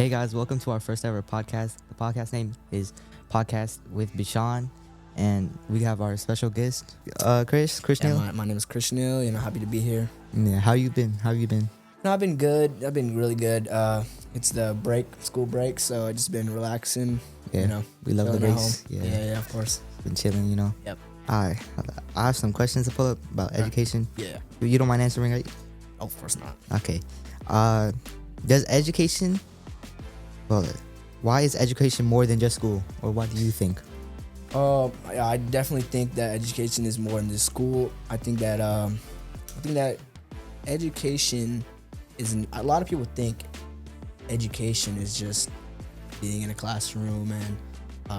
Hey guys, welcome to our first ever podcast. The podcast name is Podcast with Bishan, and we have our special guest, Chris Yeah, Neal. my name is Chris Neal. Happy to be here. Yeah, how you been? No, I've been good. I've been really good. It's the school break, so I've just been relaxing. Yeah, we love the chilling at breaks. home. Yeah, of course. Been chilling. Yep. I have some questions to pull up about education. Yeah. You don't mind answering, right? Oh, of course not. Okay. Does education? Well, why is education more than just school, or what do you think? I definitely think that education is more than just school. I think that education isn't. A lot of people think education is just being in a classroom and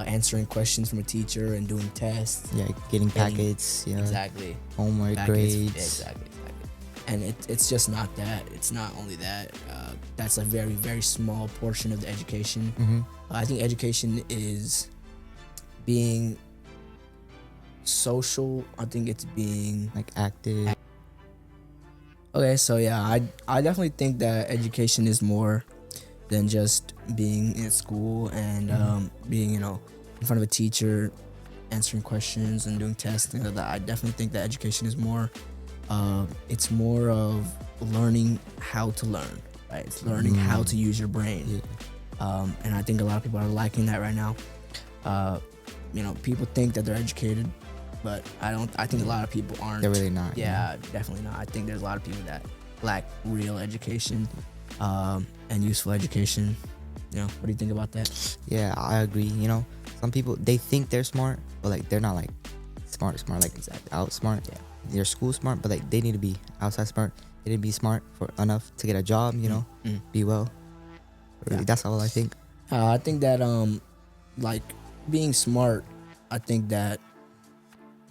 answering questions from a teacher and doing tests. Yeah, getting packets. Yeah, Exactly. homework, grades. Exactly. And it's just not that. It's not only that. That's a very, very small portion of the education. Mm-hmm. I think education is being social. I think it's being Like active. okay. So yeah, I definitely think that education is more than just being in school and being in front of a teacher, answering questions and doing tests, things like that. I definitely think that education is more. It's more of learning how to learn, right? It's learning how to use your brain. Yeah. And I think a lot of people are lacking that right now. People think that they're educated, but I think a lot of people aren't. They're really not. Yeah, definitely not. I think there's a lot of people that lack real education, and useful education. What do you think about that? Yeah, I agree. Some people, they think they're smart, but like they're not like smart, like Exactly. outsmart. Yeah. They're school smart, but like they need to be outside smart. They need to be smart for enough to get a job. Be well. Really, Yeah. that's all I think. I think that like being smart. I think that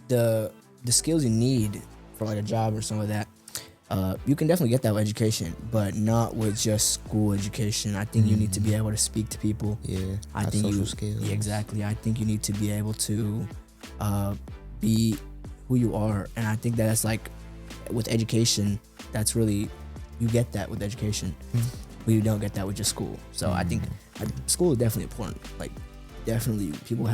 the skills you need for like a job or something like that, you can definitely get that with education, but not with just school education. I think you need to be able to speak to people. Yeah, I have think social you skills. Yeah, exactly. I think you need to be able to be who you are, and I think that's like with education. That's really you get that with education. But you don't get that with just school. So I think school is definitely important. Like definitely, people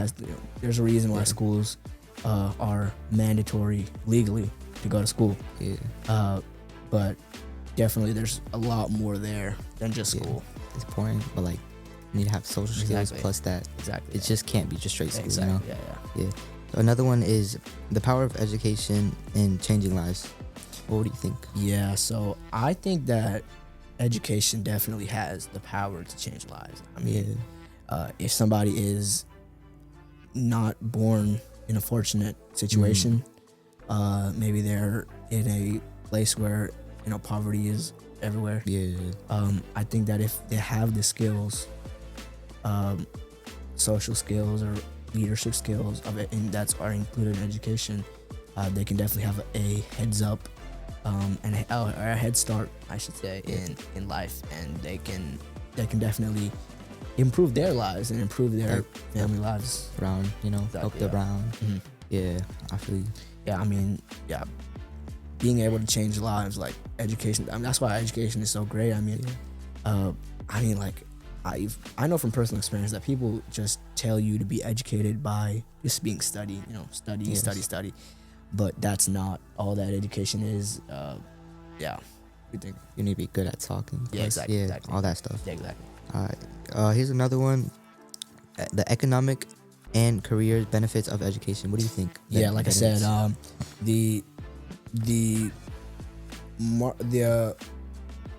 there's a reason why schools are mandatory legally to go to school. Yeah, But definitely, there's a lot more there than just school. it's important, but like you need to have social skills Exactly. plus that. Exactly. It just can't be just straight school. exactly. Yeah. Yeah. So another one is the power of education in changing lives. What do you think? Yeah, so I think that education definitely has the power to change lives. I mean, if somebody is not born in a fortunate situation, maybe they're in a place where poverty is everywhere. Yeah. I think that if they have the skills, social skills or leadership skills of it, and that's are included in education, they can definitely have a heads up. Or a head start, I should say, in life, and they can definitely improve their lives and improve their family lives. Around, help the around. Mm-hmm. Yeah, I feel you. Yeah, I mean, being able to change lives, like education. I mean, that's why education is so great. I mean, I know from personal experience that people just tell you to be educated by just being study. Study. But that's not all that education is. You think? You need to be good at talking. Yeah, exactly. Yeah, exactly. all that stuff. Yeah, exactly. All right. Here's another one. The economic and career benefits of education. What do you think? Yeah, like I said, the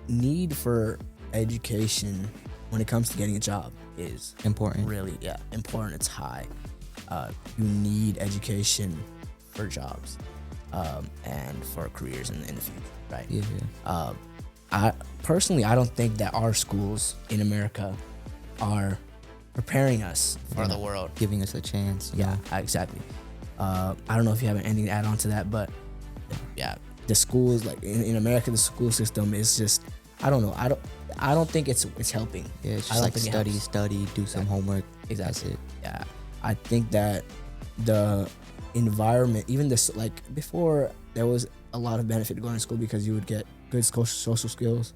need for education when it comes to getting a job is important. really important. It's high. You need education for jobs and for careers in the future, right? Yeah. I don't think that our schools in America are preparing us for the world. Giving us a chance. Yeah, exactly. I don't know if you have anything to add on to that, but yeah, the schools, like in America, the school system is just, I don't know. I don't think it's helping. Yeah, it's I just don't like think it study, do some homework. Exactly. That's it. Yeah, I think that the environment, even this, like before, there was a lot of benefit to going to school because you would get good social skills,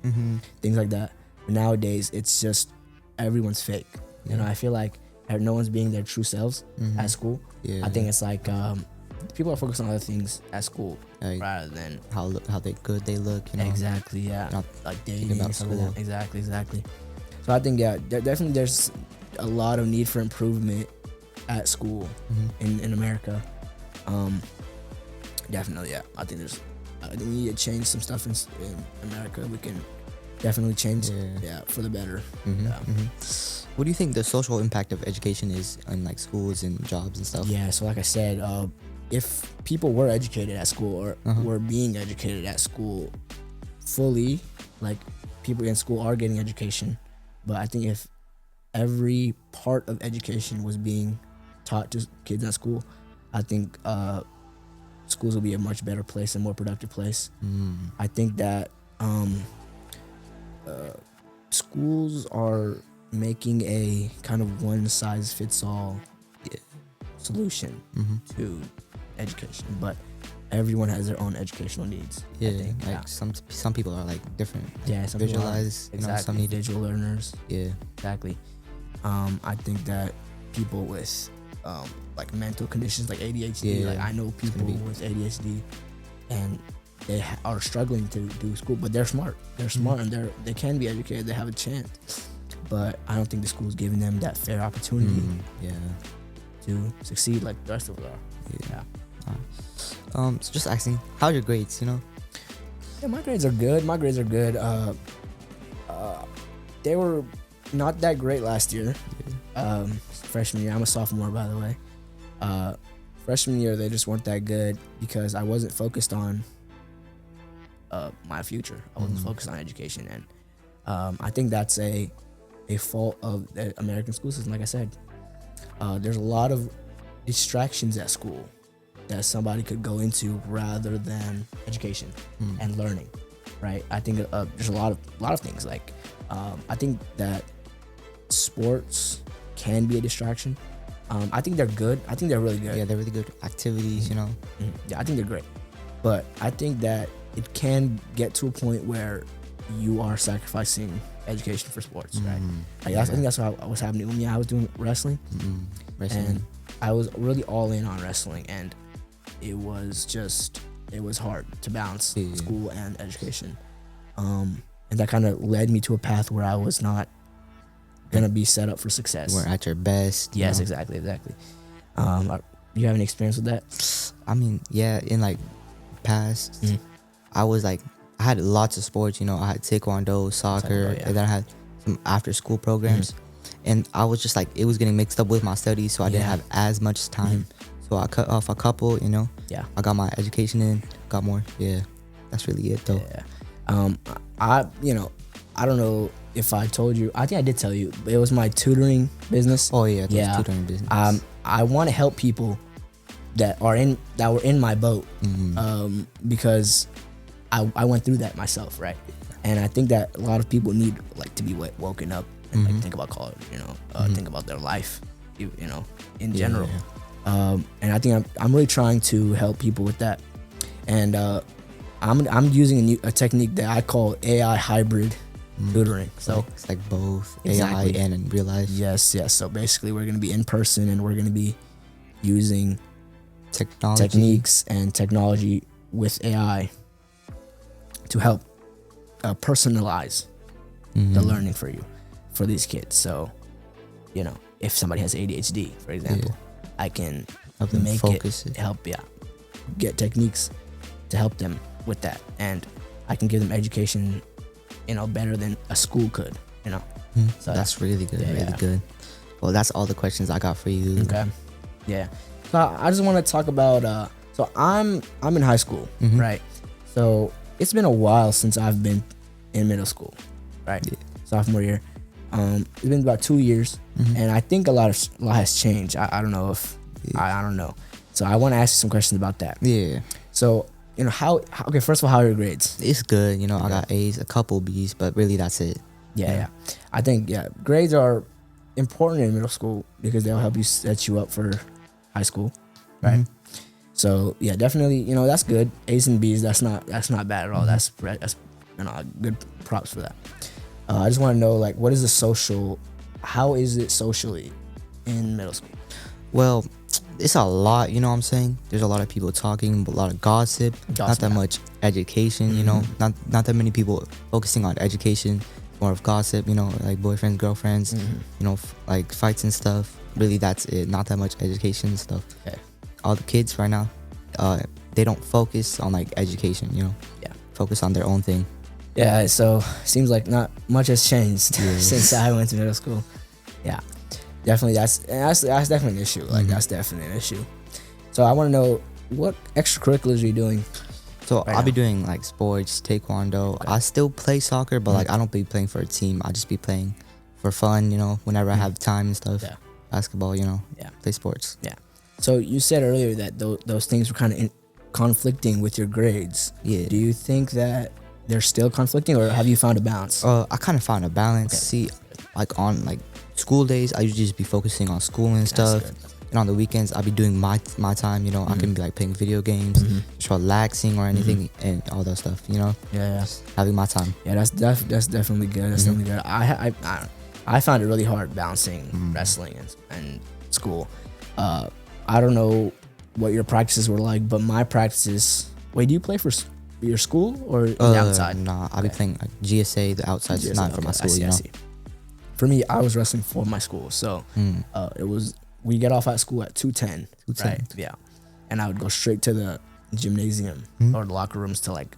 things like that. But nowadays, it's just everyone's fake. You know, I feel like no one's being their true selves at school. Yeah. I think it's like people are focused on other things at school Like, rather than how they look, you know. exactly, yeah, Not like dating about and stuff like school. that. Exactly. So I think definitely there's a lot of need for improvement at school in America. Definitely, yeah. I think we need to change some stuff in America. We can definitely change, for the better. Yeah. What do you think the social impact of education is on like schools and jobs and stuff? Yeah, so like I said, if people were educated at school or were being educated at school fully, like people in school are getting education, but I think if every part of education was being taught to kids at school, I think schools will be a much better place, a more productive place. I think that schools are making a kind of one-size-fits-all solution to education, but everyone has their own educational needs. Yeah, I think, like some people are like different. Like, yeah, some people are, visualize, you know, exactly, some need visual learners. Yeah. Exactly. I think that people with like mental conditions like ADHD, like I know people with ADHD, and they are struggling to do school, but they're smart. They're smart and they can be educated. They have a chance, but I don't think the school's giving them that fair opportunity to succeed like the rest of us are. Yeah. So just asking, how's your grades? You know. Yeah, my grades are good. They were not that great last year. Freshman year, I'm a sophomore, by the way. Freshman year, they just weren't that good because I wasn't focused on my future. I wasn't focused on education, and I think that's a fault of the American school system. Like I said, there's a lot of distractions at school that somebody could go into rather than education and learning, right? I think there's a lot of things. Like I think that sports can be a distraction. I think they're good. I think they're really good. Yeah, they're really good activities, you know. Yeah, I think they're great. But I think that it can get to a point where you are sacrificing education for sports, right? Like I think that's what was happening with me. I was doing wrestling, and I was really all in on wrestling, and it was hard to balance school and education. And that kind of led me to a path where I was not gonna be set up for success. We're at your best. Yes, know? exactly. You have any experience with that? I mean, yeah, in like past, I had lots of sports, you know. I had taekwondo, soccer, and then I had some after school programs. And I was just like, it was getting mixed up with my studies, so I didn't have as much time. So I cut off a couple, you know. Yeah. I got my education in, got more. Yeah. That's really it though. Yeah. I don't know if I told you. I think I did tell you, but it was my tutoring business. Oh yeah, it was tutoring business. I want to help people that were in my boat, because I went through that myself, right? And I think that a lot of people need like to be woken up and like think about college, you know, think about their life, you know, in general. And I think I'm really trying to help people with that. And I'm using a technique that I call AI hybrid tutoring. So it's like both exactly. AI and in real life. Yes. So basically, we're gonna be in person, and we're gonna be using techniques and technology with AI to help personalize the learning for these kids. So, you know, if somebody has ADHD, for example, I can help them make focus get techniques to help them with that, and I can give them education, you know, better than a school could, you know. So that's really good, really good. Well, that's all the questions I got for you. Okay. Yeah. So I just want to talk about. So I'm in high school, right? So it's been a while since I've been in middle school, right? Sophomore year. It's been about 2 years, and I think a lot has changed. I don't know if I don't know. So I want to ask you some questions about that. Yeah. So, you know, okay, first of all, how are your grades? It's good. You know, I got A's, a couple B's, but really that's it. Yeah. I think, grades are important in middle school because they'll help you set you up for high school, right? So, yeah, definitely, you know, that's good. A's and B's, that's not bad at all. That's you know, good props for that. I just want to know, like, what is the social how is it socially in middle school? Well, it's a lot, you know what I'm saying? There's a lot of people talking, a lot of gossip, not that much education, you know, not that many people focusing on education, more of gossip, you know, like boyfriends, girlfriends, you know, like fights and stuff. Really, that's it. Not that much education and stuff. Okay. All the kids right now, they don't focus on like education, you know? Yeah. Focus on their own thing. Yeah, so seems like not much has changed since I went to middle school. Yeah. Definitely, that's definitely an issue. Like that's definitely an issue. So I want to know, what extracurriculars are you doing? So I'll be doing like sports, taekwondo. Okay. I still play soccer, but like I don't be playing for a team. I just be playing for fun, you know, whenever I have time and stuff. Yeah. Basketball, you know. Yeah. Play sports. Yeah. So you said earlier that those things were kind of conflicting with your grades. Yeah. Do you think that they're still conflicting, or have you found a balance? I kind of found a balance. Okay. See, like on like school days, I usually just be focusing on school and stuff. And on the weekends, I'll be doing my time, you know. I can be like playing video games, just relaxing or anything, and all that stuff, you know. Yeah. Just having my time. Yeah, that's definitely good. That's definitely good. I found it really hard balancing wrestling and school. I don't know what your practices were like, but my practices. Wait, do you play for your school or the outside? Nah, I'll be playing like GSA. The outside is not for my school, you know. For me, I was wrestling for my school, so it was. We get off at school at 2:10, right? Yeah, and I would go straight to the gymnasium or the locker rooms to like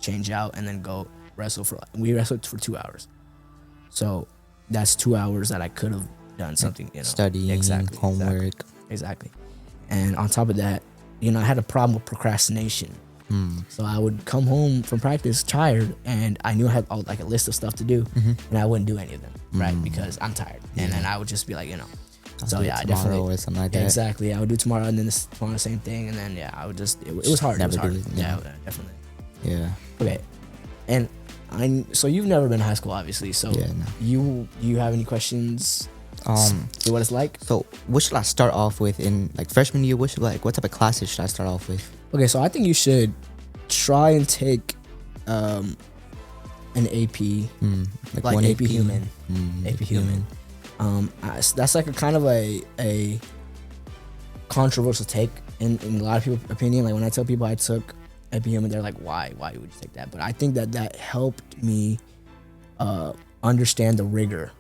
change out and then go wrestle for. We wrestled for 2 hours, so that's 2 hours that I could have done something, you know, studying, homework, exactly. And on top of that, you know, I had a problem with procrastination. So I would come home from practice tired, and I knew I had like a list of stuff to do, and I wouldn't do any of them, right? Because I'm tired, and then I would just be like, you know. So yeah, I definitely or something like that. Exactly. I would do tomorrow, and then tomorrow the same thing, and then I would just it was hard. Never it was hard. do it, Yeah, definitely. Yeah. Okay. And so you've never been to high school, obviously. So no. you have any questions? See what it's like. So what should I start off with in like freshman year? What type of classes should I start off with? Okay, so I think you should try and take an AP, like one AP Human, AP Human. That's like a kind of a controversial take in a lot of people's opinion. Like when I tell people I took AP Human, they're like, why would you take that? But I think that helped me understand the rigor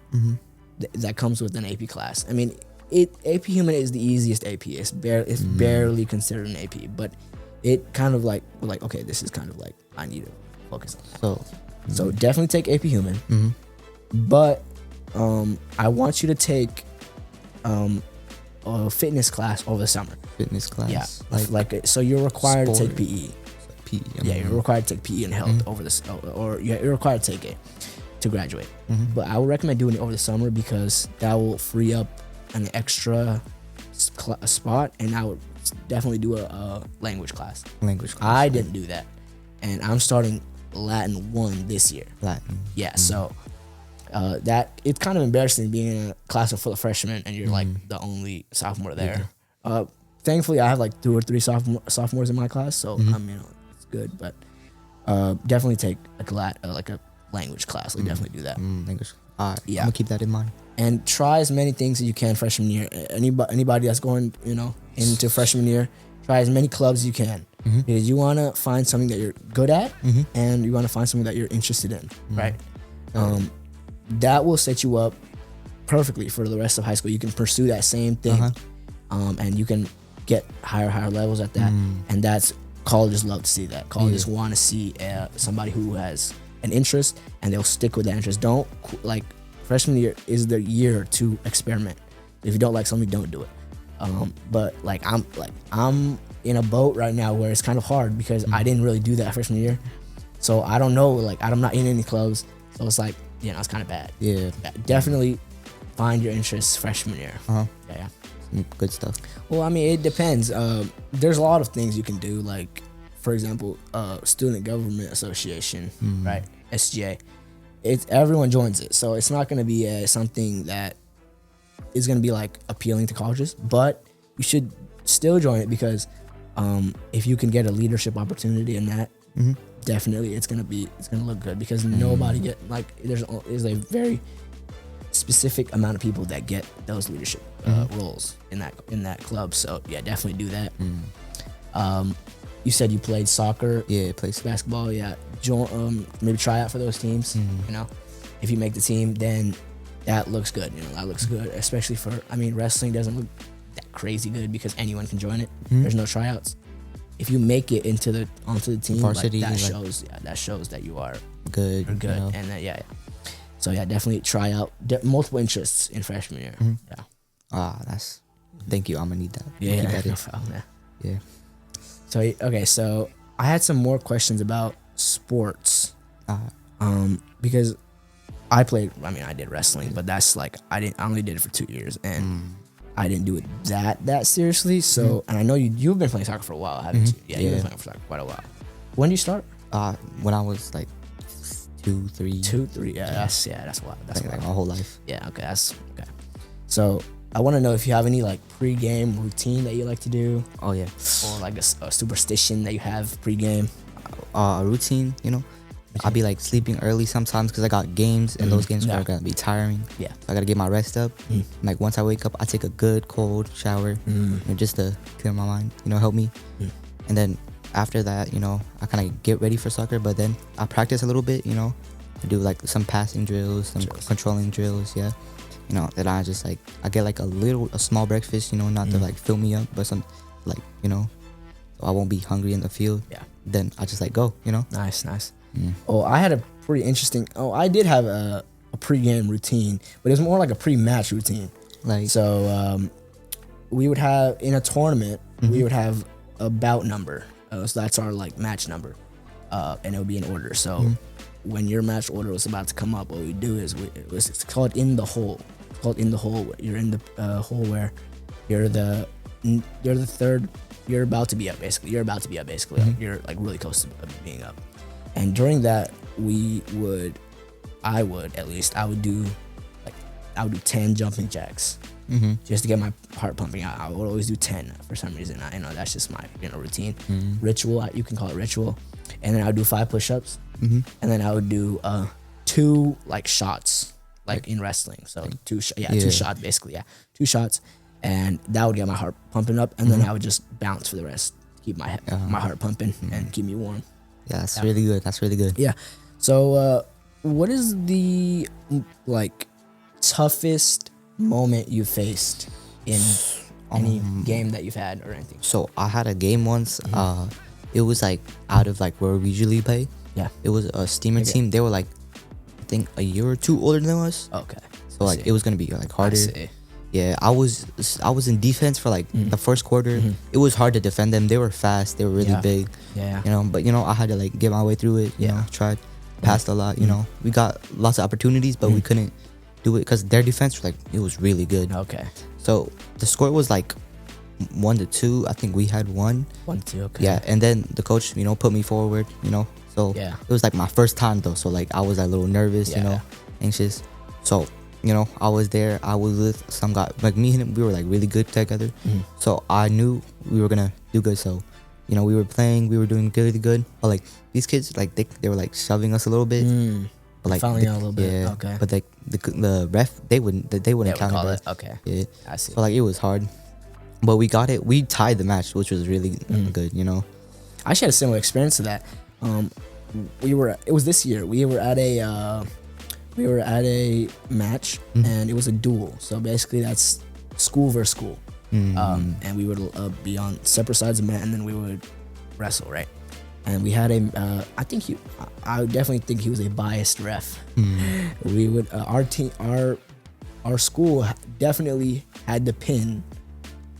that comes with an AP class. I mean, AP Human is the easiest AP. It's barely considered an AP, but it kind of like okay, this is kind of like I need to focus on that. So definitely take AP Human, but I want you to take a fitness class over the summer. Fitness class, yeah, like so you're required to take PE. PE, yeah, you're required to take PE and health over this, or you're required to take it to graduate. But I would recommend doing it over the summer because that will free up an extra spot, and I would definitely do a language class. I didn't do that, and I'm starting Latin 1 this year. Latin. Yeah, so that it's kind of embarrassing being in a class full of freshmen and you're like the only sophomore there. Thankfully, I have like 2 or 3 sophomores in my class, so it's good. But definitely take like a language class. Like definitely do that. Language. Yeah, I'm gonna keep that in mind. And try as many things as you can freshman year. Anybody that's going, into freshman year, try as many clubs as you can. Because you want to find something that you're good at, and you want to find something that you're interested in, right? That will set you up perfectly for the rest of high school. You can pursue that same thing, and you can get higher levels at that. And that's colleges love to see that. Colleges want to see somebody who has an interest, and they'll stick with that interest. Don't freshman year is the year to experiment. If you don't like something, don't do it. But I'm in a boat right now where it's kind of hard because I didn't really do that freshman year, so I don't know. I'm not in any clubs, so it's like it's kind of bad. Yeah, definitely find your interests freshman year. Yeah. Good stuff. Well, I mean, it depends. There's a lot of things you can do. Like, for example, Student Government Association, right? SGA. Everyone joins it, so it's not going to be something that is going to be like appealing to colleges, but you should still join it because if you can get a leadership opportunity in that, definitely it's gonna look good because nobody there's a very specific amount of people that get those leadership roles in that club. So yeah, definitely do that. You said you played soccer. Yeah, play basketball. Yeah, join, maybe try out for those teams. You know, if you make the team, then that looks good. You know, that looks good, especially for. I mean, wrestling doesn't look that crazy good because anyone can join it. There's no tryouts. If you make it onto the team, varsity, like, that shows that you are good. good, You know? and yeah. So yeah, definitely try out multiple interests in freshman year. Yeah. Thank you. I'm gonna need that. Yeah. Keep that in. No problem, Yeah. So okay, so I had some more questions about sports, because I did wrestling, but that's like I only did it for 2 years, and I didn't do it that seriously. So, and I know you've been playing soccer for a while, haven't you? Yeah, you've been playing for soccer quite a while. When did you start? When I was like 2, 3. 2, 3. Yeah, that's wild. That's like my whole life. Yeah. Okay. That's okay. So I want to know if you have any like pre-game routine that you like to do. Oh yeah. Or like a superstition that you have pre-game. A routine, you know. I'll be like sleeping early sometimes because I got games, and those games are gonna be tiring. Yeah. So I gotta get my rest up. Like once I wake up, I take a good cold shower, just to clear my mind. You know, help me. And then after that, you know, I kind of get ready for soccer. But then I practice a little bit. You know, I do like some passing drills, some controlling drills. Yeah. You know, then I just like I get like a small breakfast. You know, not to like fill me up, but some like, you know, so I won't be hungry in the field. Yeah. Then I just like go. You know. Nice. Oh, I had a pretty interesting. Oh, I did have a pre-game routine, but it was more like a pre-match routine. Like so, we would have in a tournament, we would have a bout number. So that's our like match number, and it would be in order. So when your match order was about to come up, what we do is it's called in the hole. It's called in the hole. You're in the hole where you're the third. You're about to be up basically. You're You're like really close to being up. And during that, I would do 10 jumping jacks, just to get my heart pumping. I would always do 10 for some reason. I know that's just my routine, ritual. You can call it ritual. And then I would do 5 push-ups, and then I would do 2 like shots, like in wrestling. So 2 shots basically. Yeah, 2 shots, and that would get my heart pumping up. And then I would just bounce for the rest, keep my heart pumping and keep me warm. Yeah, that's really good. That's really good. Yeah. So, what is the like toughest moment you faced in any game that you've had or anything? So I had a game once. It was like out of like where we usually play. Yeah. It was a steamer team. They were like, I think a year or 2 older than us. Okay. So like it was gonna be like harder. I see. Yeah, I was in defense for like the first quarter. It was hard to defend them. They were fast. They were really big. Yeah. You know, but you know, I had to like get my way through it. You know, tried, passed a lot. You know, we got lots of opportunities, but we couldn't do it because their defense it was really good. Okay. So the score was like 1-2. I think we had 1. 1-2. Okay. Yeah, and then the coach, you know, put me forward. You know, so Yeah. it was like my first time though. So like I was a little nervous. You know, anxious. So. You know, I was there. I was with some guy. Like me and him, we were like really good together. So I knew we were gonna do good. So, you know, we were playing. We were doing really good. But like these kids, like they were like shoving us a little bit. But like fouling out a little bit. Yeah. Okay. But like the ref, they wouldn't count call it. Okay. Yeah. I see. So like it was hard, but we got it. We tied the match, which was really good. You know. I actually had a similar experience to that. It was this year. We were at a match, and it was a duel. So basically, that's school versus school. And we would be on separate sides of the mat, and then we would wrestle, right? And we had I would definitely think he was a biased ref. We would our school definitely had the pin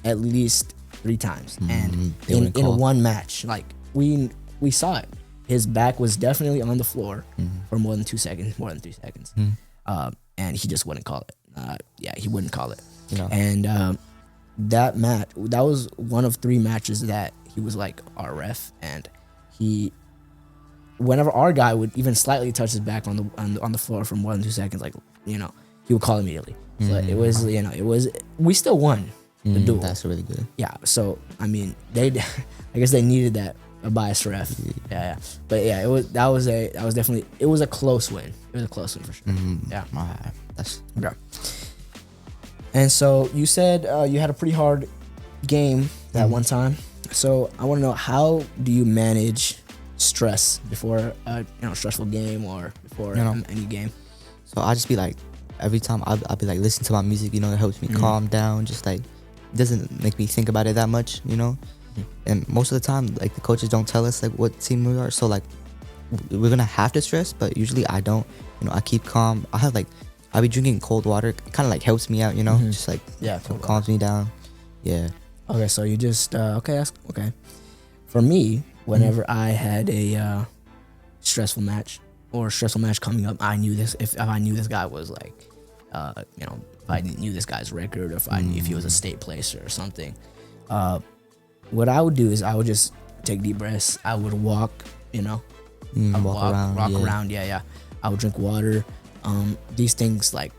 at least 3 times, and in one match, like we saw it. His back was definitely on the floor for more than 2 seconds, more than 3 seconds, and he just wouldn't call it. He wouldn't call it. No. And that was one of 3 matches that he was like our ref, and whenever our guy would even slightly touch his back on the floor for more than 2 seconds, like, you know, he would call immediately. But it was, you know, we still won the duel. That's really good. Yeah. So I mean, I guess they needed that a biased ref. Yeah. But yeah, that was definitely it was a close win. It was a close win for sure. Yeah. That's Okay. And so you said you had a pretty hard game that one time. So I want to know, how do you manage stress before a stressful game or before any game? So I just be like, every time I'll be like listening to my music, it helps me calm down. Just like, it doesn't make me think about it that much, And most of the time, like, the coaches don't tell us like what team we are. So like, we're gonna have to stress, but usually I don't. I keep calm. I'll be drinking cold water. It kind of like helps me out, just like calms me down. Yeah. Okay, so you just okay. For me, whenever I had a stressful match coming up, I knew this. If I knew this guy was like, if I knew this guy's record, or if I knew if he was a state placer or something, what I would do is I would just take deep breaths. I would walk, walk around. Yeah. I would drink water. These things, like,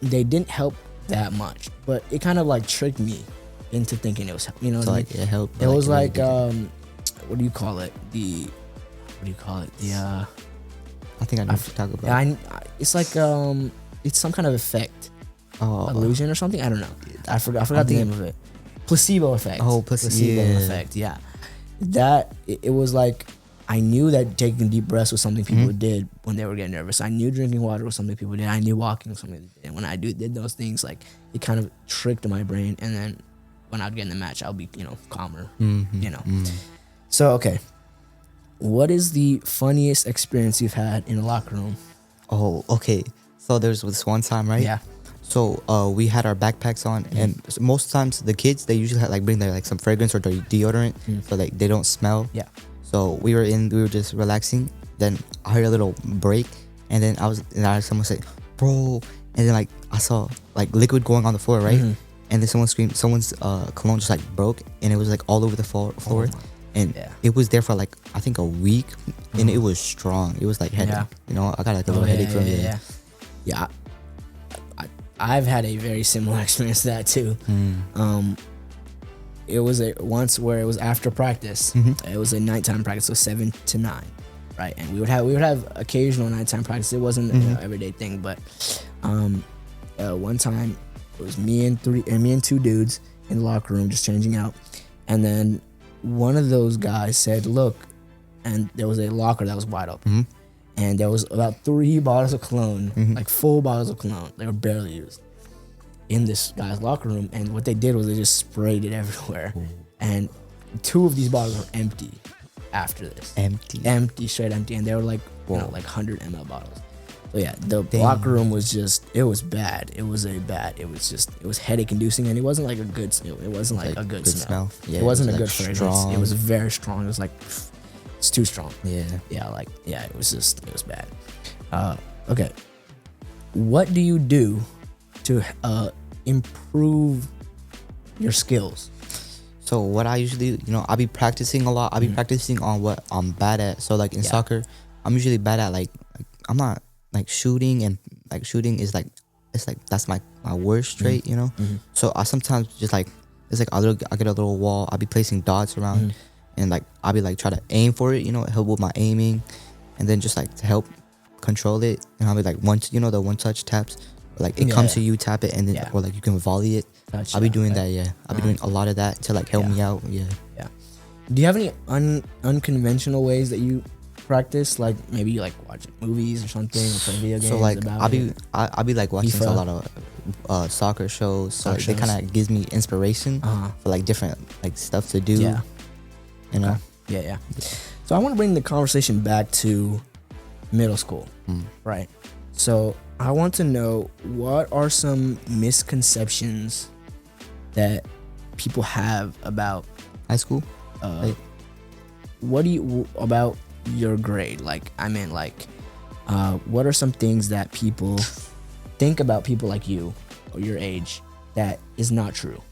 they didn't help that much, but it kind of like tricked me into thinking it was, So like it helped. It was like what do you call it? I think I know what you're talking about. It's like it's some kind of effect, illusion or something. I don't know. I forgot the name of it. Placebo effect. Oh, placebo effect. Yeah, that it was like, I knew that taking deep breaths was something people did when they were getting nervous. I knew drinking water was something people did. I knew walking was something they did. And when I did those things, like, it kind of tricked my brain. And then when I'd get in the match, I'll be, calmer. So, okay. What is the funniest experience you've had in a locker room? Oh, okay. So there's this one time, right? Yeah. So we had our backpacks on, and most times the kids, they usually bring their like some fragrance or deodorant, so like they don't smell. Yeah. So we were just relaxing. Then I heard a little break, and then I heard someone say, "Bro!" And then like I saw like liquid going on the floor, right? And then someone screamed. Someone's cologne just like broke, and it was like all over the floor. And it was there for like, I think, a week, and it was strong. It was like headache. I got like a little headache from it. Yeah. I've had a very similar experience to that too. It was once where it was after practice. It was a nighttime practice, so 7 to 9, right? And we would have occasional nighttime practice. It wasn't an everyday thing, but one time it was me and 2 dudes in the locker room just changing out, and then one of those guys said, "Look," and there was a locker that was wide open, and there was about 3 bottles of cologne, like full bottles of cologne. They were barely used in this guy's locker room, and what they did was they just sprayed it everywhere. And 2 of these bottles were empty after this. Straight empty, and they were like, like 100 ml bottles. So yeah, the locker room was it was bad. It was headache inducing, and it wasn't like a good smell. It wasn't like a good smell. Yeah, it wasn't a good fragrance. Strong. It was very strong. It was like, it's too strong. Yeah. It was bad. Okay. What do you do to improve your skills? So what I usually do, I'll be practicing a lot. I'll be practicing on what I'm bad at. So like in soccer, I'm usually bad at like I'm not like shooting, and like shooting is like, it's like that's my worst trait, So I sometimes just like, it's like I get a little wall. I'll be placing dots around, and like I'll be like try to aim for it, help with my aiming, and then just like to help control it. And I'll be like the one touch taps, like it comes to you, tap it, and then or like you can volley it. I'll be doing that. I'll be doing a lot of that to like help me out. Yeah. Do you have any unconventional ways that you practice? Like maybe you like watch movies or something, or play video games? So like I'll be like watching a lot of soccer shows. So like, they kind of gives me inspiration for like different like stuff to do. Yeah. Yeah. So I want to bring the conversation back to middle school, right? So I want to know, what are some misconceptions that people have about high school? What do you about your grade? Like, I mean, like, what are some things that people think about people like you or your age that is not true?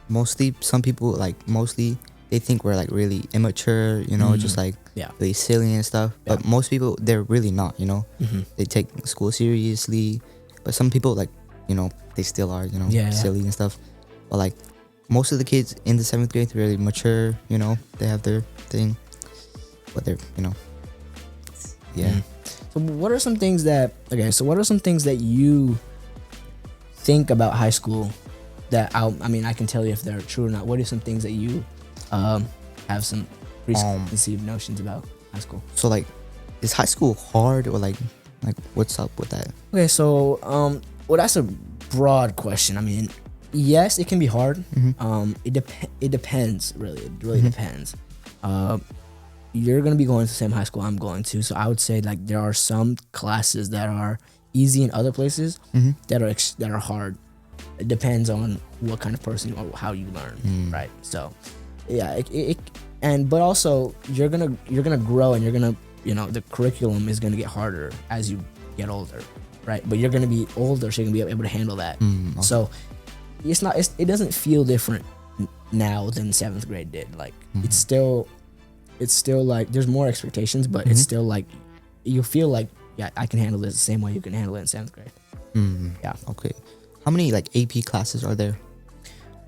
Mostly some people they think we're like really immature, just like really silly and stuff. But most people, they're really not, They take school seriously, but some people like, they still are, silly and stuff. But like most of the kids in the 7th grade, they're really mature, you know, they have their thing, but they're, you know, yeah. So what are some things that you think about high school that I can tell you if they're true or not? What are some things that you have some preconceived notions about high school? So like, is high school hard, or like what's up with that? Okay, so well, that's a broad question. I mean, yes, it can be hard. It depends, really. It really depends. You're gonna be going to the same high school I'm going to, so I would say like there are some classes that are easy in other places that are hard. It depends on what kind of person or how you learn, right? So yeah, but also you're gonna grow, and you're gonna, you know, the curriculum is gonna get harder as you get older, right? But you're gonna be older, so you're gonna be able to handle that. Okay. So it doesn't feel different now than 7th grade did. Like it's still like there's more expectations, but it's still like you feel like, yeah, I can handle this the same way you can handle it in 7th grade. Yeah. Okay. How many like AP classes are there?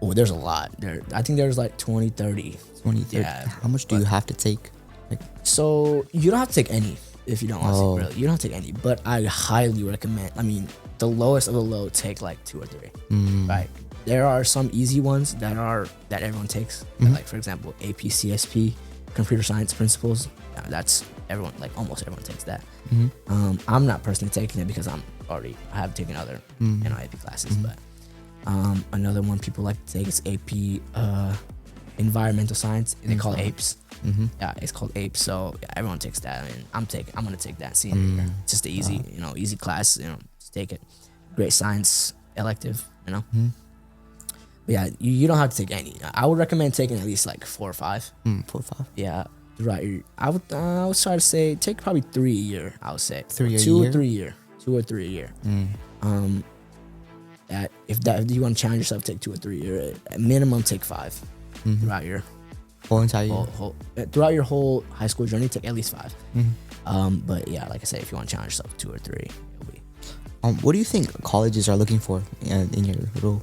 Oh, there's a lot. I think there's like 20, 30. 20, 30. Yeah. How much do you have to take? So you don't have to take any if you don't want to, really. You don't have to take any, but I highly recommend. I mean, the lowest of the low, take like 2 or 3. Right. There are some easy ones that everyone takes. Like, for example, AP CSP, computer science principles. That's everyone, like almost everyone takes that. I'm not personally taking it because I have taken other AP classes, but another one people like to take is AP environmental science. They call it APES. Yeah, it's called APES. So yeah, everyone takes that. I mean, I'm gonna take that senior year. It's just an easy class. You know, just take it. Great science elective. You know. But yeah, you don't have to take any. I would recommend taking at least like 4 or 5. 4 or 5. Yeah, right. I would try to say take probably 3 a year. I would say 2 or 3 a year. 2 or 3 a year. If you want to challenge yourself, take 2 or 3 a year. At minimum, take 5 throughout your whole entire year. Throughout your whole high school journey, take at least 5. But yeah, like I said, if you want to challenge yourself, 2 or 3, it'll be. What do you think colleges are looking for in your role?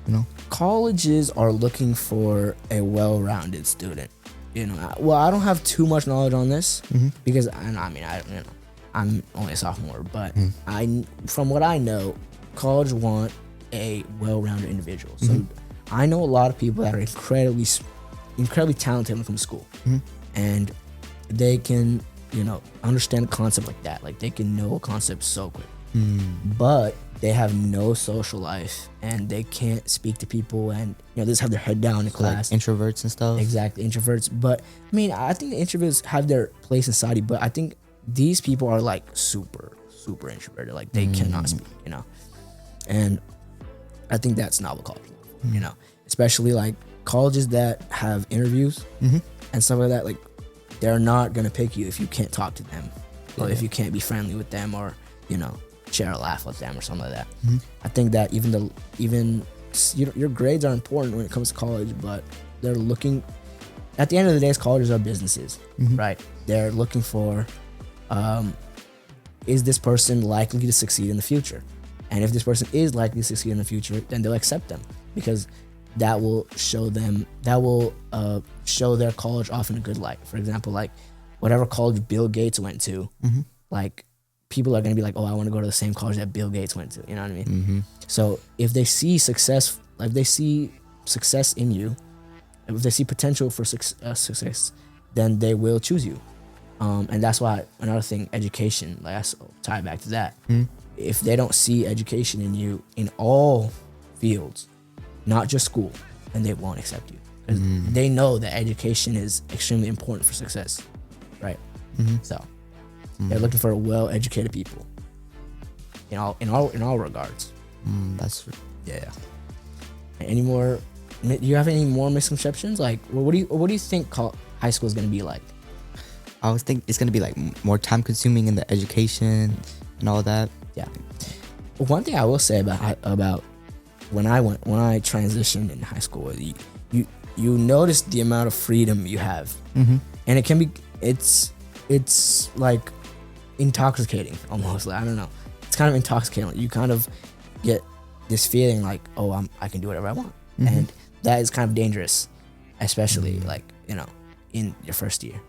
You know, colleges are looking for a well-rounded student. You know, I don't have too much knowledge on this because I'm only a sophomore, but from what I know, college want a well-rounded individual. So I know a lot of people that are incredibly talented when it comes to school, and they can, you know, understand a concept like that. Like they can know a concept so quick, but they have no social life and they can't speak to people, and you know, they just have their head down in class. Like introverts and stuff. Exactly, introverts. But I mean, I think the introverts have their place in society, but I think these people are like super introverted. Like they cannot speak, you know. And I think that's not what college is, you know. Especially like colleges that have interviews and stuff like that. Like they're not gonna pick you if you can't talk to them, or if you can't be friendly with them, or you know, share a laugh with them or something like that. I think that even your grades are important when it comes to college, but they're looking, at the end of the day, colleges are businesses, right? They're looking for, is this person likely to succeed in the future? And if this person is likely to succeed in the future, then they'll accept them, because that will show their college off in a good light. For example, like whatever college Bill Gates went to, like people are going to be like, oh, I want to go to the same college that Bill Gates went to. You know what I mean? So if they see success, like they see success in you, if they see potential for success, then they will choose you. And that's why another thing, education, like I tie back to that. If they don't see education in you in all fields, not just school, then they won't accept you. Because they know that education is extremely important for success, right? So they're looking for well-educated people in all regards. That's yeah. Any more? Do you have any more misconceptions? Like, what do you think high school is going to be like? I was thinking it's going to be like more time-consuming in the education and all that. Yeah. One thing I will say about when I transitioned in high school, you notice the amount of freedom you have, and it can be it's like intoxicating almost. Like, I don't know, it's kind of intoxicating. You kind of get this feeling like, oh, I can do whatever I want, and that is kind of dangerous, especially like, you know, in your first year.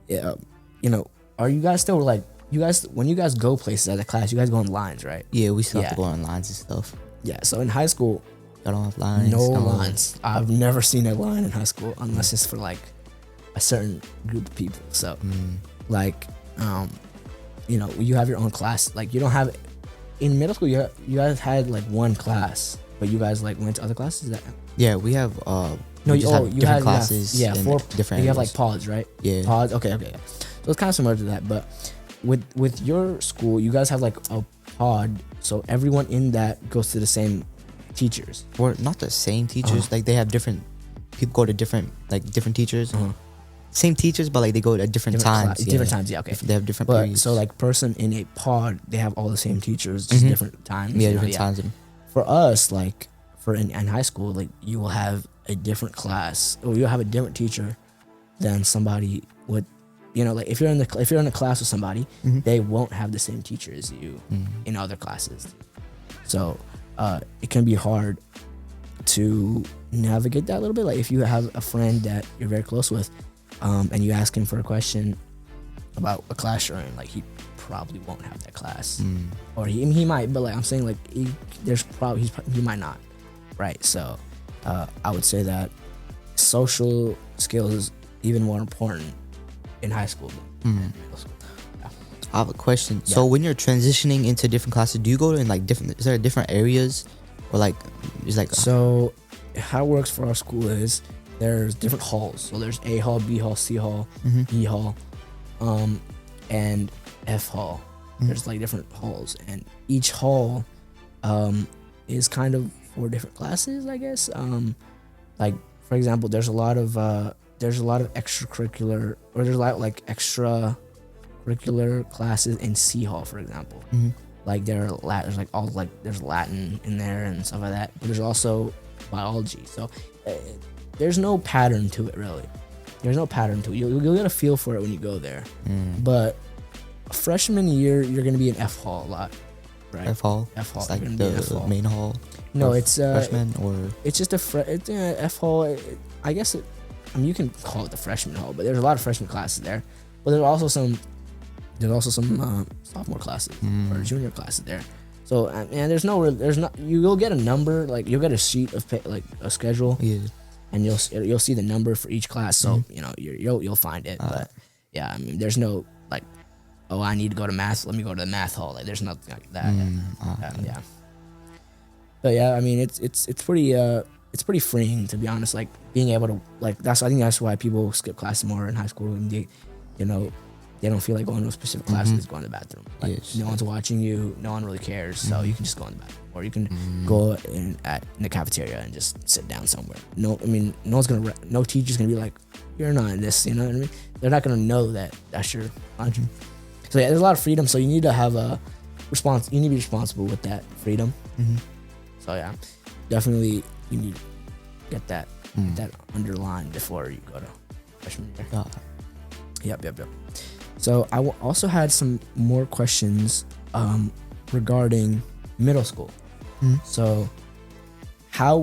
Yeah, you know, are you guys still like, you guys, when you guys go places as a class, you guys go on lines, right? Yeah, we still have to go on lines and stuff. Yeah, so in high school, I don't have lines. no lines. I've never seen a line in high school unless it's for like a certain group of people. So like, you know, you have your own class. Like you don't have, in middle school, you guys had like one class, but you guys like went to other classes. Is that? Yeah, we have No, we just have you different had classes. yeah, in four different. You have like areas. pods, right? Yeah. Pods. Okay. Yeah. So it's kind of similar to that, but with your school, you guys have like a pod, so everyone in that goes to the same teachers. Or not the same teachers. Like they have different people go to different teachers. Same teachers, but like they go at different times. Different times. Yeah. Okay. They have different But periods. so like person in a pod, they have all the same teachers, just different times. yeah, you know, different times. For us, like for in high school, like you will have a different class, or you'll have a different teacher than somebody would. You know, like if you're in a class with somebody, they won't have the same teacher as you in other classes. So it can be hard to navigate that a little bit. Like if you have a friend that you're very close with, and you ask him for a question about a class you're in, like he probably won't have that class, or he might, but like I'm saying, like he might not, right? So I would say that social skills is even more important in high school than in middle school. Yeah. I have a question. Yeah. So when you're transitioning into different classes, do you go to in like different? Is there different areas, or like is like? So how it works for our school is there's different halls. So there's A hall, B hall, C hall, E hall, and F hall. There's like different halls, and each hall is kind of for different classes, I guess. Like for example, there's a lot of extracurricular, or there's a lot like extracurricular classes in C hall, for example. Like there's like all like there's Latin in there and stuff like that. But there's also biology. So there's no pattern to it really. There's no pattern to it. You'll get a feel for it when you go there. But freshman year, you're gonna be in F hall a lot, right? F hall. F hall. It's like the main hall. No, it's freshman or it's just F hall. I guess I mean you can call it the freshman hall, but there's a lot of freshman classes there. But there's also some sophomore classes or junior classes there. So and you'll get a number, like you'll get a sheet of like a schedule. Yeah. And you'll see the number for each class, so you know you'll find it. But yeah, I mean, there's no like, oh, I need to go to math. Let me go to the math hall. Like, there's nothing like that. Yeah. But yeah, I mean, it's pretty freeing, to be honest. Like being able to like I think that's why people skip classes more in high school, and they don't feel like going to a specific class, just going to the bathroom. Like no one's watching you, no one really cares, so you can just go in the bathroom, or you can go in the cafeteria and just sit down somewhere. No teacher's gonna be like, you're not in this, you know what I mean? They're not gonna know that that's your lunch. So yeah, there's a lot of freedom. So you need to have a response. You need to be responsible with that freedom. So yeah, definitely you need to get that underlined before you go to freshman year. Yep. So I also had some more questions regarding middle school. So how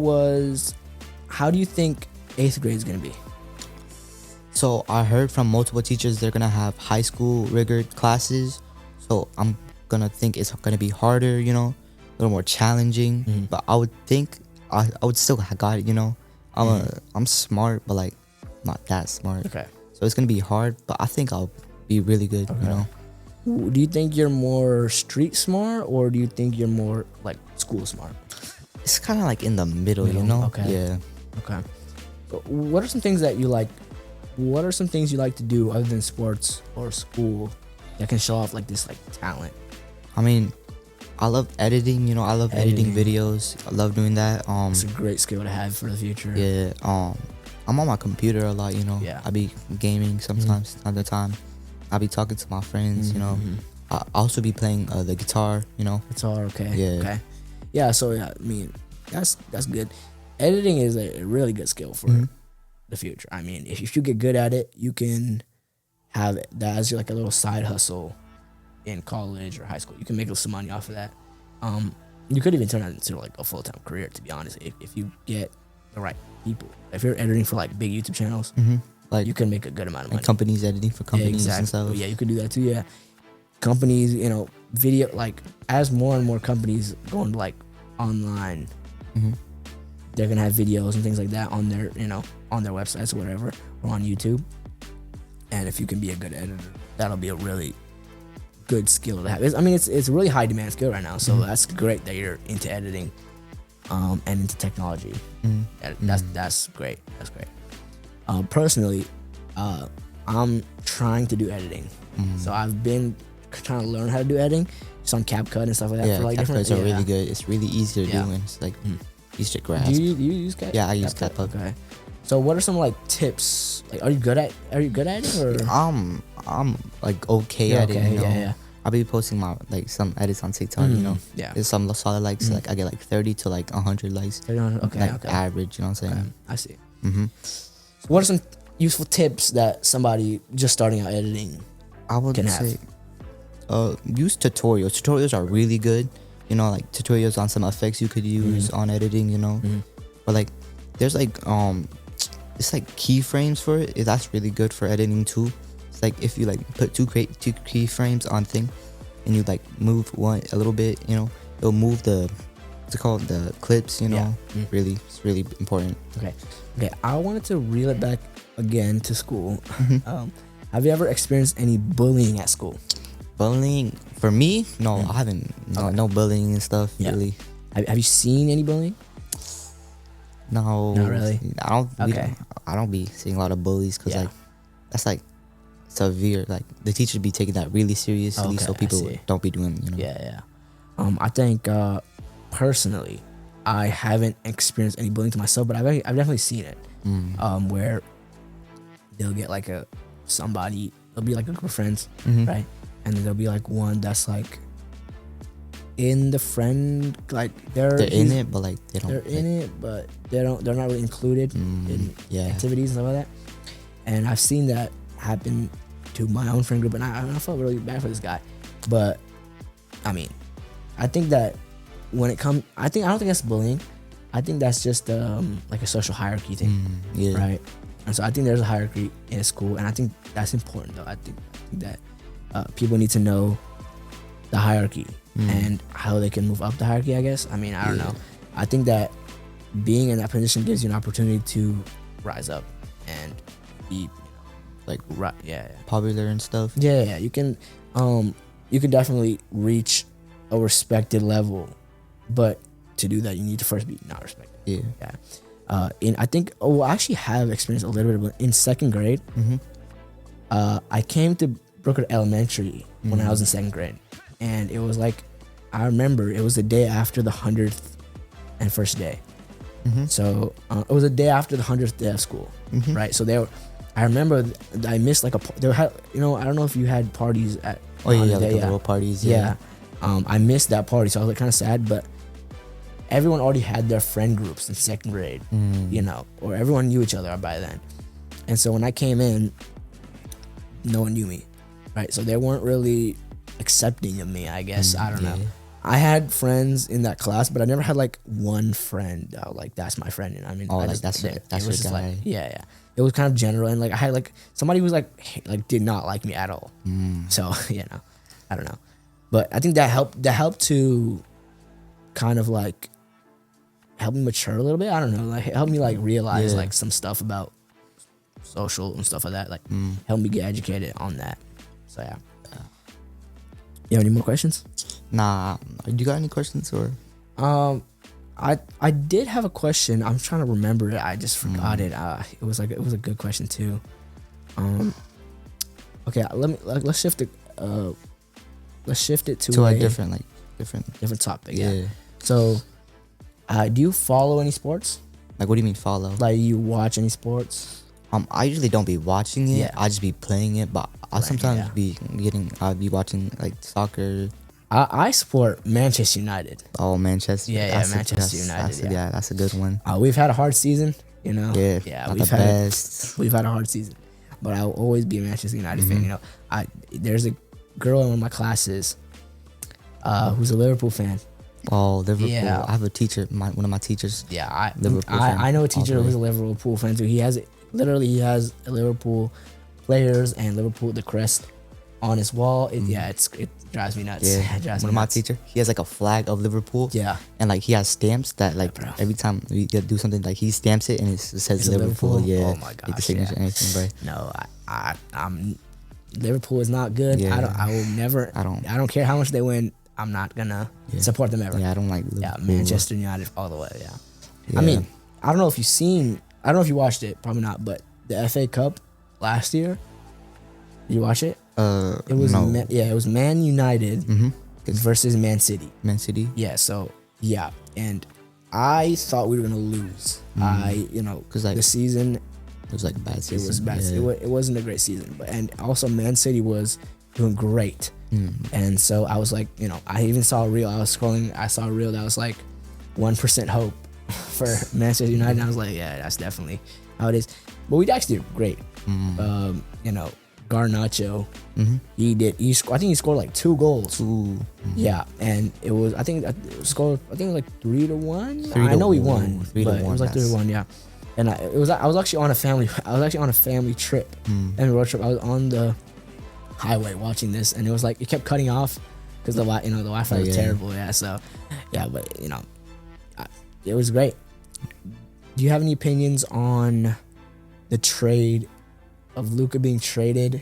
do you think 8th grade is going to be? So I heard from multiple teachers they're going to have high school rigor classes. So I'm going to think it's going to be harder, a little more challenging. But I would think I would still got it, I'm smart, but like not that smart. Okay. So it's going to be hard, but I think I'll be really good, Do you think you're more street smart, or do you think you're more like school smart? It's kind of like in the middle, Okay. Yeah. Okay. So what are some things that you like? What are some things you like to do other than sports or school that can show off like this like talent? I mean, I love editing. I love editing videos. I love doing that. It's a great skill to have for the future. Yeah. I'm on my computer a lot. Yeah. I be gaming sometimes. Other time, I be talking to my friends. I also be playing the guitar. Guitar. Okay. Yeah. Okay. Yeah. So yeah, I mean, that's good. Editing is a really good skill for the future. I mean, if you get good at it, you can have that as like a little side hustle in college or high school. You can make some money off of that. You could even turn that into like a full-time career, to be honest, if you get the right people. If you're editing for like big YouTube channels, Like you can make a good amount of money. like companies editing for companies and stuff. Yeah, you could do that too. Yeah, companies, video, like as more and more companies going like online, they're gonna have videos and things like that on their on their websites or whatever, or on YouTube. And if you can be a good editor, that'll be a really good skill to have. It's a really high demand skill right now. So that's great that you're into editing, and into technology. That's great. That's great. Personally, I'm trying to do editing. So I've been trying to learn how to do editing, just on CapCut and stuff like that. Yeah, for like CapCuts are really good. It's really easy to do, and it's like easy to grasp. Do you use CapCut? Yeah, I use CapCut. Okay. So what are some like tips? Like, are you good at editing or? I'm like okay at it. Yeah. I'll be posting my like some edits on TikTok. Yeah. There's some solid likes. Like I get like 30 to like 100 likes. Okay. Average. You know what I'm saying? I see. So what are some useful tips that somebody just starting out editing I would can say, have? use tutorials. Tutorials are really good. Like tutorials on some effects you could use on editing. But like, there's like it's like keyframes for it. That's really good for editing too. It's like if you like put two keyframes on thing, and you like move one a little bit, it'll move what's it called, the clips. Really, it's really important. Okay. I wanted to reel it back again to school. Have you ever experienced any bullying at school? Bullying for me? No, I haven't. No bullying and stuff. Yeah. Really. Have you seen any bullying? No, not really. I don't. Okay. I don't be seeing a lot of bullies because Yeah. like that's like severe. Like the teachers be taking that really seriously, Okay, so I people see. don't be doing. Yeah. I think personally, I haven't experienced any bullying to myself, but I've definitely seen it. Where they'll get like somebody, they'll be like a group of friends, right? And then there'll be like one that's like in the friend, like they're in it, but like they don't. They're in it, but they're not really included in activities and stuff like that. And I've seen that happen to my own friend group, and I felt really bad for this guy. But I mean, I think that when it comes, I don't think that's bullying. I think that's just like a social hierarchy thing, right? And so I think there's a hierarchy in school, and I think that's important though. I think that people need to know the hierarchy and how they can move up the hierarchy, I guess. I mean, I don't know. I think that being in that position gives you an opportunity to rise up and be like popular and stuff. Yeah, you can definitely reach a respected level, but to do that you need to first be not respected. Yeah. I think I actually have experienced a little bit in second grade. I came to Brooklyn Elementary when I was in second grade, and it was like, I remember it was the day after the 100th and first day. So it was the day after the 100th day of school, right? So I remember I missed like I don't know if you had parties at little parties. I missed that party, so I was like kind of sad, but everyone already had their friend groups in second grade, or everyone knew each other by then. And so when I came in, no one knew me, right? So they weren't really accepting of me, I guess. I don't know. I had friends in that class, but I never had like one friend like that's my friend. I mean, that's your guy. Like, yeah. It was kind of general, and like I had like somebody who was like did not like me at all. So I don't know, but I think that helped to kind of like help me mature a little bit. I don't know, like help me like realize like some stuff about social and stuff like that. Like help me get educated on that. So yeah. You have any more questions? Nah. Do you got any questions or? I did have a question. I'm trying to remember it. I just forgot it. It was a good question too. Okay, let's shift it. Let's shift it to a different topic. Yeah. So, do you follow any sports? Like, what do you mean follow? Like, you watch any sports? I usually don't be watching it. Yeah. I just be playing it, but I'll sometimes be watching like soccer. I support Manchester United. Oh, Manchester. Yeah, Manchester United. That's a good one. We've had a hard season, Yeah, we've had the best. We've had a hard season, but I will always be a Manchester United fan. There's a girl in one of my classes who's a Liverpool fan, Oh, Liverpool. Yeah. I have a teacher. One of my teachers. Yeah, Liverpool I know a fan, teacher all the who's a way. Liverpool fan too. He has Liverpool players and Liverpool the crest on his wall. It drives me nuts. Yeah, It drives one me of my nuts. teacher. He has like a flag of Liverpool. Yeah. and like he has stamps that like bro. every time we do something, like he stamps it and it says Is it Liverpool. Liverpool? Yeah. Oh my Like the gosh, signature yeah. and everything, bro. No, I'm Liverpool is not good. Yeah. I will never. I don't- I don't care how much they win. I'm not gonna support them ever. Yeah, I don't like Liverpool. Yeah, Manchester United all the way. Yeah. Yeah. I mean, I don't know if you've seen. I don't know if you watched it. Probably not. But the FA Cup last year. Did you watch it? It was no. it was Man United versus Man City. Man City. Yeah. So yeah, and I thought we were gonna lose. Because like, the season It was like a bad season. it was bad. Yeah. It wasn't a great season, but and also Man City was doing great. And so I was like, I even saw a reel. I was scrolling. I saw a reel that was like 1% hope for Manchester United. And I was like, yeah, that's definitely how it is. But we actually did great. Garnacho, I think he scored like 2 goals. Ooh. Yeah, and it was I think it scored like 3-1. 3-1. I know we won, 3-1, but it was like 3-1. Yeah, and I was actually on a family trip and road trip. I was on the highway watching this, and it was like it kept cutting off because the Wi-Fi was terrible. Yeah, so yeah, but it was great. Do you have any opinions on the trade of Luka being traded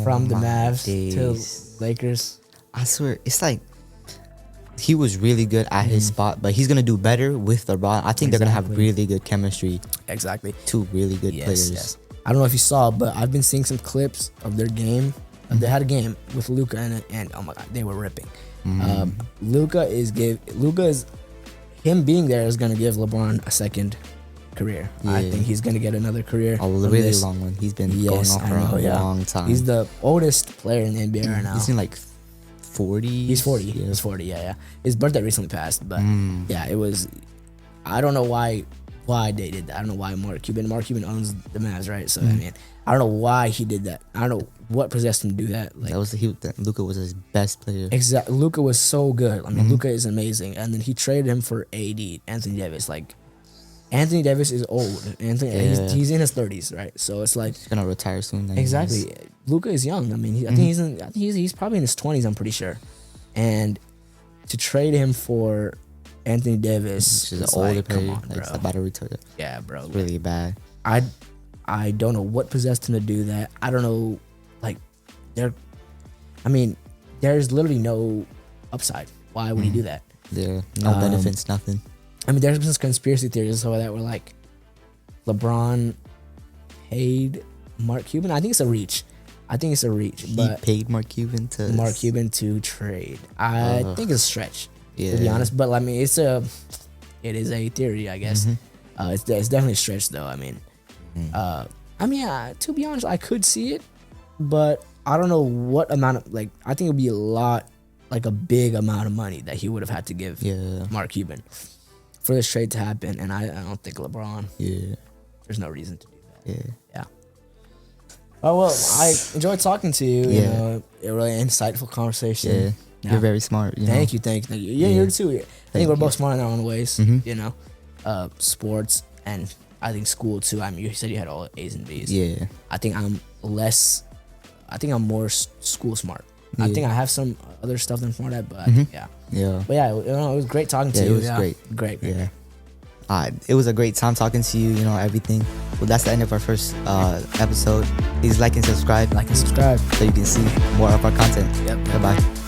from the my Mavs days. to Lakers? I swear, it's like he was really good at his spot, but he's gonna do better with LeBron. I think they're gonna have Exactly. really good chemistry. Exactly. 2 really good players. Yes. I don't know if you saw, but I've been seeing some clips of their game. They had a game with Luka in it, and oh my god, they were ripping. Luka is him being there is gonna give LeBron a second career. I Yeah. think he's gonna get another career. A from really this. long one. He's been going Yes, on I for know, a yeah. long time. He's the oldest player in the NBA right now. He's in like 40. He's 40. Yeah. He's 40. Yeah. His birthday recently passed, but yeah, it was. I don't know why they did that. I don't know why Mark Cuban owns the Mavs, right? So I mean, I don't know why he did that. I don't know what possessed him to do that. Like Luka was his best player. exactly, Luka was so good. I mean, Luka is amazing, and then he traded him for Anthony Davis. Like Anthony Davis is old. He's in his 30s, right? So it's like He's gonna retire soon. Then exactly. Luka is young. I mean, I think he's probably in his 20s. I'm pretty sure, and to trade him for Anthony Davis, Which is an it's older like, come player. on, Like, it's bro. about to retire. Yeah, bro. Really bad. I don't know what possessed him to do that. I don't know. Like, there's literally no upside. Why would he do that? Yeah, no benefits, nothing. I mean, there's been some conspiracy theories and stuff like that where like LeBron paid Mark Cuban. I think it's a reach. He But paid Mark Cuban to Mark Cuban to trade. I think it's a stretch, to be Yeah. honest. But I mean, it is a theory, I guess. It's definitely a stretch, though. I mean, to be honest, I could see it, but I don't know what amount of I think it'd be a big amount of money that he would have had to give Yeah. Mark Cuban for this trade to happen, and I don't think LeBron. Yeah. There's no reason to do that. Yeah. Yeah. Oh well, I enjoyed talking to you. Yeah. A really insightful conversation. Yeah. You're very smart. Thank you. Yeah, you're too. I think Thank we're you. both smart in our own ways. Sports and I think school too. I mean, you said you had all A's and B's. Yeah. I think I'm more school smart. I Yeah. think I have some other stuff that I'm smart at, but I think, yeah. Yeah. But yeah, it was great talking to Yeah, you. it was great. Great. Yeah. It was a great time talking to you, everything. Well, that's the end of our first episode. Please like and subscribe Like and subscribe. so you can see more of our content. Yep. Bye-bye.